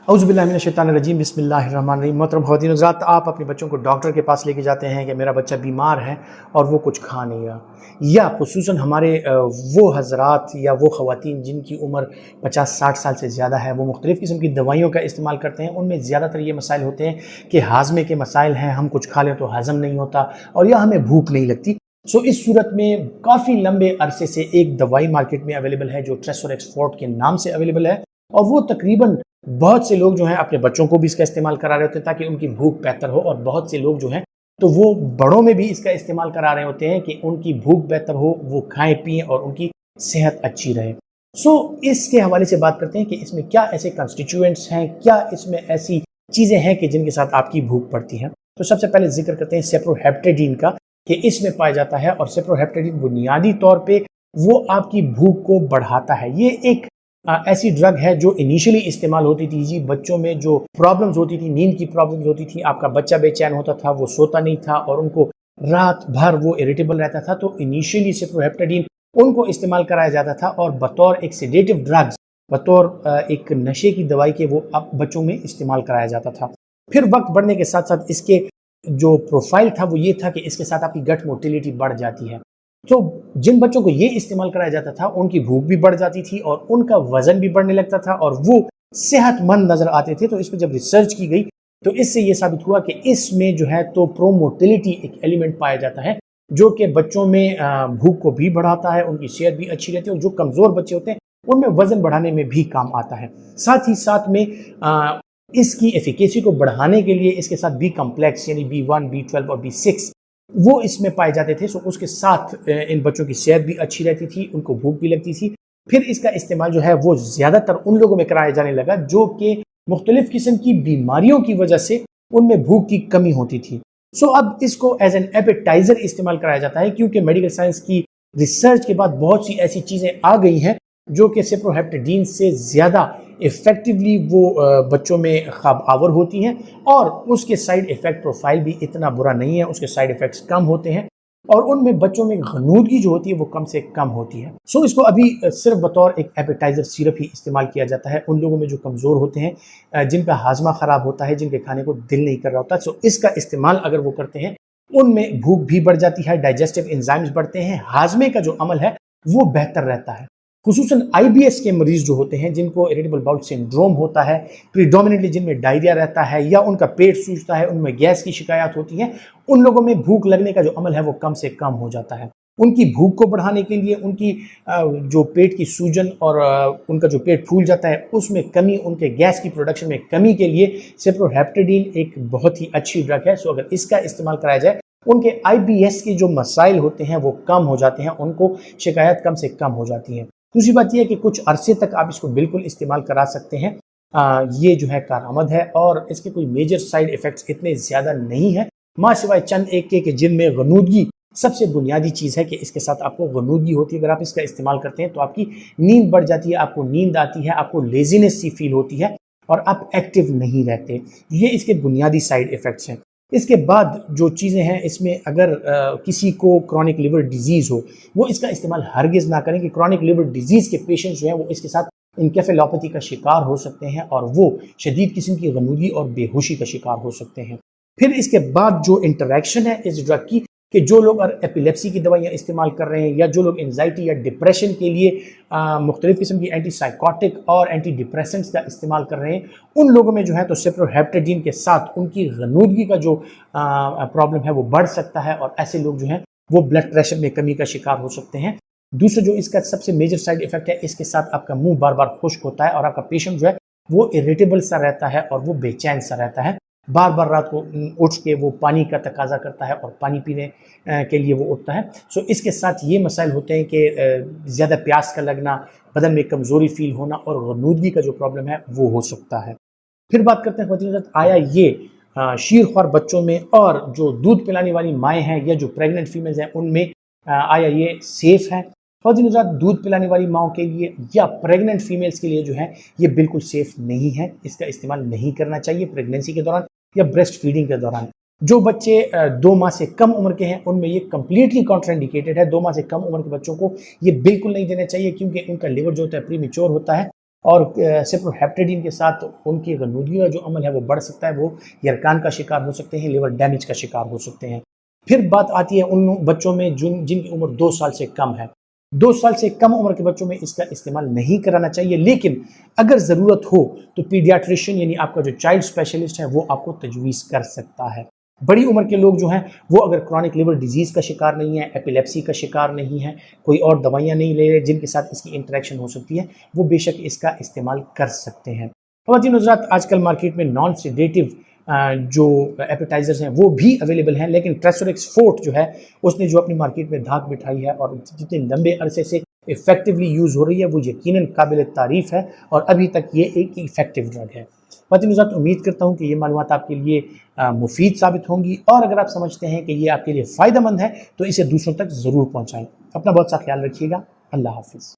औज़ुबिल्लाहिमिनश्शैतानिर्रजीम बिस्मिल्लाहिर्रहमानिर्रहीम। मोहतरम ख़वातीन हज़रात, आप अपने बच्चों को डॉक्टर के पास लेके जाते हैं कि मेरा बच्चा बीमार है और वो कुछ खा नहीं रहा, या ख़ुसूसन हमारे वो हज़रात या वो ख़वातीन जिनकी उम्र 50-60 साल से ज़्यादा है, वो मुख्तलिफ़ किस्म की दवाइयों का इस्तेमाल करते हैं। उनमें ज़्यादातर ये मसाइल होते हैं कि हाज़मे के मसाइल हैं, हम कुछ खा लें तो हज़म नहीं होता और या हमें भूख नहीं लगती। इस सूरत में काफ़ी लंबे अरसे से एक दवाई मार्केट में अवेलेबल है जो ट्रेसोरेक्स फोर्ट के नाम से अवेलेबल है, और वो तकरीबन बहुत से लोग जो हैं अपने बच्चों को भी इसका इस्तेमाल करा रहे होते हैं ताकि उनकी भूख बेहतर हो, और बहुत से लोग जो हैं तो वो बड़ों में भी इसका इस्तेमाल करा रहे होते हैं कि उनकी भूख बेहतर हो, वो खाएं पिएं और उनकी सेहत अच्छी रहे। इसके हवाले से बात करते हैं कि इसमें क्या ऐसे कंस्टिट्यूएंट्स हैं, क्या इसमें ऐसी चीज़ें हैं कि जिनके साथ आपकी भूख बढ़ती है। तो सबसे पहले जिक्र करते हैं सेप्रोहेप्टेडीन का, कि इसमें पाया जाता है, और सेप्रोहेप्टेडीन बुनियादी तौर पे वो आपकी भूख को बढ़ाता है। ये एक ऐसी ड्रग है जो इनिशियली इस्तेमाल होती थी जी बच्चों में जो प्रॉब्लम्स होती थी, नींद की प्रॉब्लम्स होती थी, आपका बच्चा बेचैन होता था, वो सोता नहीं था और उनको रात भर वो इरिटेबल रहता था, तो इनिशियली सेप्रोहेप्टेडीन उनको इस्तेमाल कराया जाता था और बतौर एक सेडेटिव ड्रग्स, बतौर एक नशे की दवाई के वो अब बच्चों में इस्तेमाल कराया जाता था। फिर वक्त बढ़ने के साथ साथ इसके जो प्रोफाइल था वो ये था कि इसके साथ आपकी गट मोटिलिटी बढ़ जाती है। तो जिन बच्चों को ये इस्तेमाल कराया जाता था उनकी भूख भी बढ़ जाती थी और उनका वजन भी बढ़ने लगता था और वो सेहतमंद नजर आते थे। तो इस पर जब रिसर्च की गई तो इससे ये साबित हुआ कि इसमें जो है तो प्रोमोटिलिटी एक एलिमेंट पाया जाता है जो कि बच्चों में भूख को भी बढ़ाता है, उनकी सेहत भी अच्छी रहती है, और जो कमज़ोर बच्चे होते हैं उनमें वजन बढ़ाने में भी काम आता है। साथ ही साथ में इसकी एफिकेसी को बढ़ाने के लिए इसके साथ बी कम्प्लेक्स यानी B1, B12 और B6 वो इसमें पाए जाते थे। उसके साथ इन बच्चों की सेहत भी अच्छी रहती थी, उनको भूख भी लगती थी। फिर इसका इस्तेमाल जो है वो ज़्यादातर उन लोगों में कराया जाने लगा जो कि मुख्तलिफ़ किस्म की बीमारियों की वजह से उनमें भूख की कमी होती थी। अब इसको एज एन एपेटाइज़र इस्तेमाल कराया जाता है, क्योंकि मेडिकल साइंस की रिसर्च के बाद बहुत सी ऐसी चीज़ें आ गई हैं जो कि सेप्रोहेप्टेडीन से ज़्यादा इफ़ेक्टिवली वो बच्चों में ख्वाब आवर होती हैं, और उसके साइड इफ़ेक्ट प्रोफाइल भी इतना बुरा नहीं है, उसके साइड इफ़ेक्ट्स कम होते हैं और उनमें बच्चों में गनूदगी जो होती है वो कम से कम होती है। इसको अभी सिर्फ बतौर एक एपेटाइज़र सिरप ही इस्तेमाल किया जाता है उन लोगों में जो कमज़ोर होते हैं, जिनका हाजमा ख़राब होता है, जिनके खाने को दिल नहीं कर रहा होता। इसका इस्तेमाल अगर वो करते हैं उनमें भूख भी बढ़ जाती है, डाइजेस्टिव एंजाइम्स बढ़ते हैं, हाजमे का जो अमल है वो बेहतर रहता है। खुसूसन IBS के मरीज़ जो होते हैं जिनको इरिटेबल बाउल सिंड्रोम होता है, प्रीडोमिनेटली जिनमें डायरिया रहता है या उनका पेट सूजता है, उनमें गैस की शिकायत होती है, उन लोगों में भूख लगने का जो अमल है वो कम से कम हो जाता है। उनकी भूख को बढ़ाने के लिए उनकी जो पेट की सूजन और उनका जो पेट फूल जाता है उसमें कमी, उनके गैस की प्रोडक्शन में कमी के लिए सेप्रोहेप्टेडीन एक बहुत ही अच्छी ड्रग है। अगर इसका इस्तेमाल कराया जाए उनके IBS के जो मसाइल होते हैं वो कम हो जाते हैं, उनको शिकायत कम से कम हो जाती है। दूसरी बात यह है कि कुछ अरसे तक आप इसको बिल्कुल इस्तेमाल करा सकते हैं। ये जो है कारआमद है और इसके कोई मेजर साइड इफ़ेक्ट्स इतने ज़्यादा नहीं है, माँ सिवाय चंद एक के जिनमें गनूदगी सबसे बुनियादी चीज़ है कि इसके साथ आपको गनूदगी होती है। अगर आप इसका इस्तेमाल करते हैं तो आपकी नींद बढ़ जाती है, आपको नींद आती है, आपको लेजीनेस सी फील होती है और आप एक्टिव नहीं रहते। ये इसके बुनियादी साइड इफ़ेक्ट्स हैं। इसके बाद जो चीज़ें हैं इसमें अगर किसी को क्रॉनिक लिवर डिजीज़ हो वो इसका इस्तेमाल हरगिज़ ना करें, कि क्रॉनिक लिवर डिजीज़ के पेशेंट्स जो हैं वो इसके साथ इनकेफेलोपैथी का शिकार हो सकते हैं और वो शदीद किस्म की गनूदगी और बेहोशी का शिकार हो सकते हैं। फिर इसके बाद जो इंटरेक्शन है इस ड्रग की, कि जो लोग एपिलेप्सी की दवाइयाँ इस्तेमाल कर रहे हैं या जो लोग एंजाइटी या डिप्रेशन के लिए मुख्तलिफ़ किस्म की एंटीसाइकोटिक और एंटी डिप्रेसेंट्स का इस्तेमाल कर रहे हैं, उन लोगों में जो है तो सेप्रोहेप्टेडीन के साथ उनकी गनूदगी का जो प्रॉब्लम है वो बढ़ सकता है, और ऐसे लोग जो हैं वो ब्लड प्रेशर में कमी का शिकार हो सकते हैं। दूसरा जो इसका सबसे मेजर साइड इफ़ेक्ट है, इसके साथ आपका मुंह बार बार खुश्क होता है और आपका पेशेंट जो है वो इरिटेबल सा रहता है और वो बेचैन सा रहता है, बार बार रात को उठ के वो पानी का तकाजा करता है और पानी पीने के लिए वो उठता है। इसके साथ ये मसाइल होते हैं कि ज़्यादा प्यास का लगना, बदन में कमज़ोरी फील होना और गनूदगी का जो प्रॉब्लम है वो हो सकता है। फिर बात करते हैं ख़वातीन, आया ये शीरख्वार बच्चों में और जो दूध पिलाने वाली माएँ हैं या जो प्रेगनेंट फीमेल्स हैं उनमें आया ये सेफ़ है? ख़वातीन दूध पिलाने वाली माओं के लिए या प्रेग्नेंट फीमेल्स के लिए जो है ये बिल्कुल सेफ़ नहीं है, इसका इस्तेमाल नहीं करना चाहिए प्रेगनेंसी के दौरान या ब्रेस्ट फीडिंग के दौरान। जो बच्चे 2 माह से कम उम्र के हैं उनमें ये कम्प्लीटली कॉन्ट्राइंडिकेटेड है। 2 माह से कम उम्र के बच्चों को ये बिल्कुल नहीं देना चाहिए, क्योंकि उनका लिवर जो होता है प्रीमेच्योर होता है اور سپروہیپٹیڈین کے ساتھ ان کی غنودیوں کا جو عمل ہے وہ بڑھ سکتا ہے، وہ یرکان کا شکار ہو سکتے ہیں، لیور ڈیمیج کا شکار ہو سکتے ہیں۔ پھر بات آتی ہے ان بچوں میں جن کی عمر 2 سال سے کم ہے۔ 2 سال سے کم عمر کے بچوں میں اس کا استعمال نہیں کرانا چاہیے، لیکن اگر ضرورت ہو تو پیڈیاٹریشین یعنی آپ کا جو چائلڈ اسپیشلسٹ ہے وہ آپ کو تجویز کر سکتا ہے۔ بڑی عمر کے لوگ جو ہیں وہ اگر کرونک لیور ڈیزیز کا شکار نہیں ہے، ایپیلیپسی کا شکار نہیں ہے، کوئی اور دوائیاں نہیں لے رہے جن کے ساتھ اس کی انٹریکشن ہو سکتی ہے، وہ بے شک اس کا استعمال کر سکتے ہیں۔ خواتین حضرات، آج کل مارکیٹ میں نان سیڈیٹیو جو ایپیٹائزرز ہیں وہ بھی اویلیبل ہیں، لیکن ٹریسوریکس فورٹ جو ہے اس نے جو اپنی مارکیٹ میں دھاک بٹھائی ہے اور جتنے لمبے عرصے سے افیکٹولی یوز ہو رہی ہے وہ یقیناً قابل تعریف ہے، اور ابھی تک یہ ایک افیکٹو ڈرگ ہے۔ خواتین حضرات، امید کرتا ہوں کہ یہ معلومات آپ کے لیے مفید ثابت ہوں گی، اور اگر آپ سمجھتے ہیں کہ یہ آپ کے لیے فائدہ مند ہے تو اسے دوسروں تک ضرور پہنچائیں۔ اپنا بہت سا خیال رکھیے گا۔ اللہ حافظ۔